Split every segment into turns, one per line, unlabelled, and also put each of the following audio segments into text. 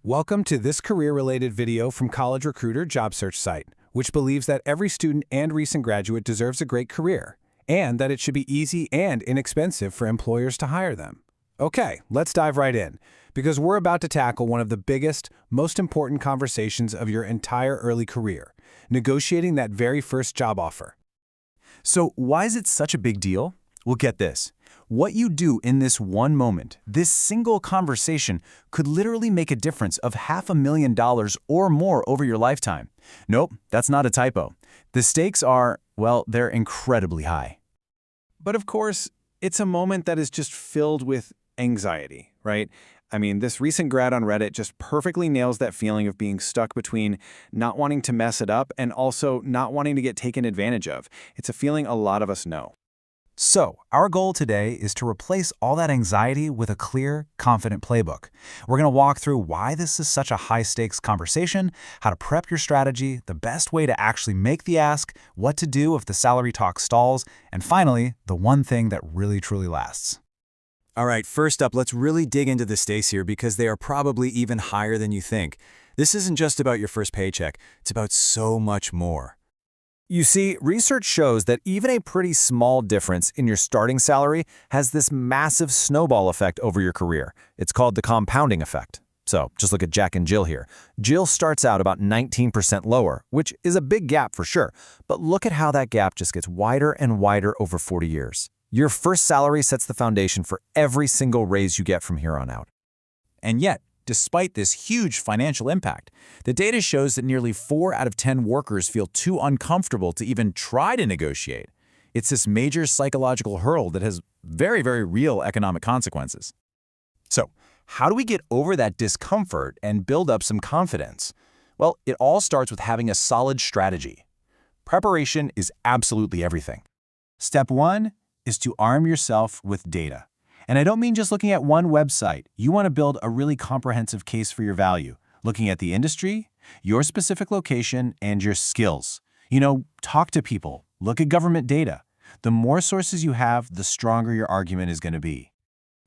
Welcome to this career-related video from College Recruiter job search site, which believes that every student and recent graduate deserves a great career, and that it should be easy and inexpensive for employers to hire them. Okay, let's dive right in, because we're about to tackle one of the biggest, most important conversations of your entire early career, negotiating that very first job offer.
So why is it such a big deal? Well, get this. What you do in this one moment, this single conversation, could literally make a difference of $500,000 or more over your lifetime. Nope, that's not a typo. The stakes are, well, they're incredibly high.
But of course, it's a moment that is just filled with anxiety, right? I mean, this recent grad on Reddit just perfectly nails that feeling of being stuck between not wanting to mess it up and also not wanting to get taken advantage of. It's a feeling a lot of us know.
So, our goal today is to replace all that anxiety with a clear, confident playbook. We're going to walk through why this is such a high-stakes conversation, how to prep your strategy, the best way to actually make the ask, what to do if the salary talk stalls, and finally, the one thing that really truly lasts.
All right, first up, let's really dig into the stakes here because they are probably even higher than you think. This isn't just about your first paycheck, it's about so much more. You see, research shows that even a pretty small difference in your starting salary has this massive snowball effect over your career. It's called the compounding effect. So, just look at Jack and Jill here. Jill starts out about 19% lower, which is a big gap for sure, but look at how that gap just gets wider and wider over 40 years. Your first salary sets the foundation for every single raise you get from here on out. And yet, despite this huge financial impact, the data shows that nearly 4 out of 10 workers feel too uncomfortable to even try to negotiate. It's this major psychological hurdle that has very, very real economic consequences. So, how do we get over that discomfort and build up some confidence? Well, it all starts with having a solid strategy. Preparation is absolutely everything. Step 1 is to arm yourself with data. And I don't mean just looking at one website. You want to build a really comprehensive case for your value, looking at the industry, your specific location, and your skills. Talk to people, look at government data. The more sources you have, the stronger your argument is going to be.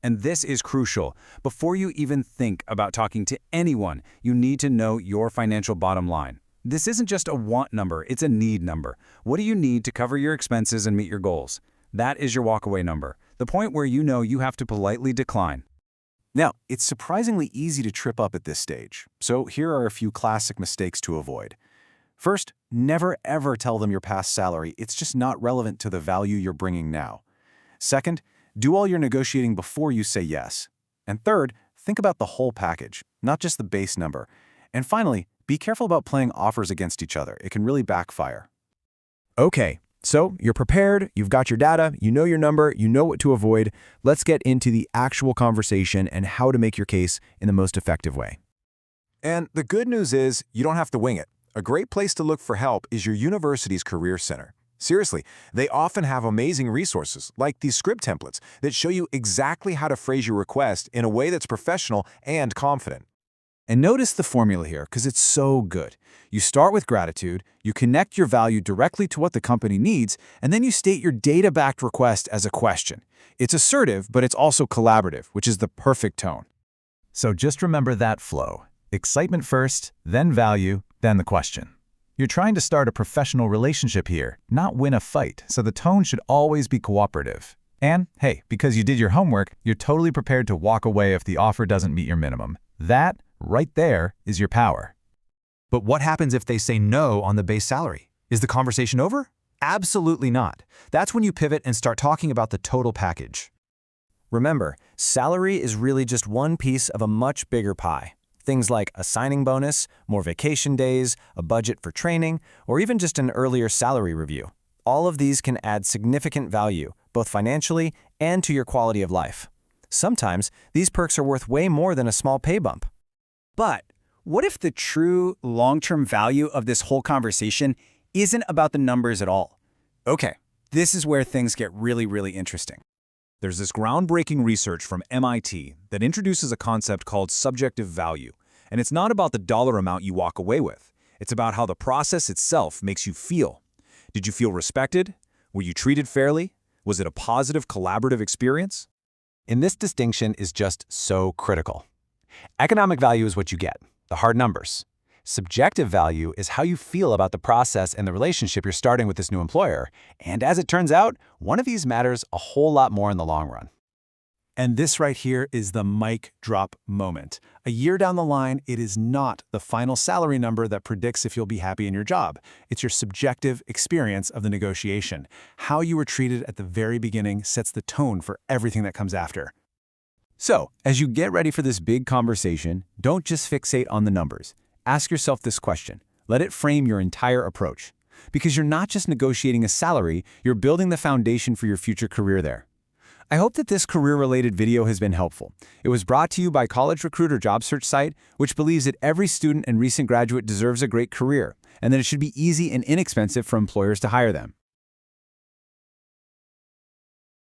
And this is crucial. Before you even think about talking to anyone, you need to know your financial bottom line. This isn't just a want number, it's a need number. What do you need to cover your expenses and meet your goals? That is your walkaway number, the point where you know you have to politely decline. Now, it's surprisingly easy to trip up at this stage, so here are a few classic mistakes to avoid. First, never ever tell them your past salary. It's just not relevant to the value you're bringing now. Second, do all your negotiating before you say yes. And third, think about the whole package, not just the base number. And finally, be careful about playing offers against each other. It can really backfire. Okay. So, you're prepared, you've got your data, you know your number, you know what to avoid. Let's get into the actual conversation and how to make your case in the most effective way. And the good news is, you don't have to wing it. A great place to look for help is your university's Career Center. Seriously, they often have amazing resources, like these script templates, that show you exactly how to phrase your request in a way that's professional and confident. And notice the formula here, because it's so good. You start with gratitude, you connect your value directly to what the company needs, and then you state your data-backed request as a question. It's assertive, but it's also collaborative, which is the perfect tone. So just remember that flow. Excitement first, then value, then the question. You're trying to start a professional relationship here, not win a fight, so the tone should always be cooperative. And, hey, because you did your homework, you're totally prepared to walk away if the offer doesn't meet your minimum. That, right there, is your power. But what happens if they say no on the base salary? Is the conversation over? Absolutely not. That's when you pivot and start talking about the total package. Remember, salary is really just one piece of a much bigger pie. Things like a signing bonus, more vacation days, a budget for training, or even just an earlier salary review. All of these can add significant value, both financially and to your quality of life. Sometimes, these perks are worth way more than a small pay bump.
But what if the true long-term value of this whole conversation isn't about the numbers at all? Okay, this is where things get really, really interesting.
There's this groundbreaking research from MIT that introduces a concept called subjective value. And it's not about the dollar amount you walk away with. It's about how the process itself makes you feel. Did you feel respected? Were you treated fairly? Was it a positive, collaborative experience? And this distinction is just so critical.
Economic value is what you get, the hard numbers. Subjective value is how you feel about the process and the relationship you're starting with this new employer. And as it turns out, one of these matters a whole lot more in the long run.
And this right here is the mic drop moment. A year down the line, it is not the final salary number that predicts if you'll be happy in your job. It's your subjective experience of the negotiation. How you were treated at the very beginning sets the tone for everything that comes after.
So, as you get ready for this big conversation, don't just fixate on the numbers. Ask yourself this question. Let it frame your entire approach. Because you're not just negotiating a salary, you're building the foundation for your future career there. I hope that this career-related video has been helpful. It was brought to you by College Recruiter job search site, which believes that every student and recent graduate deserves a great career, and that it should be easy and inexpensive for employers to hire them.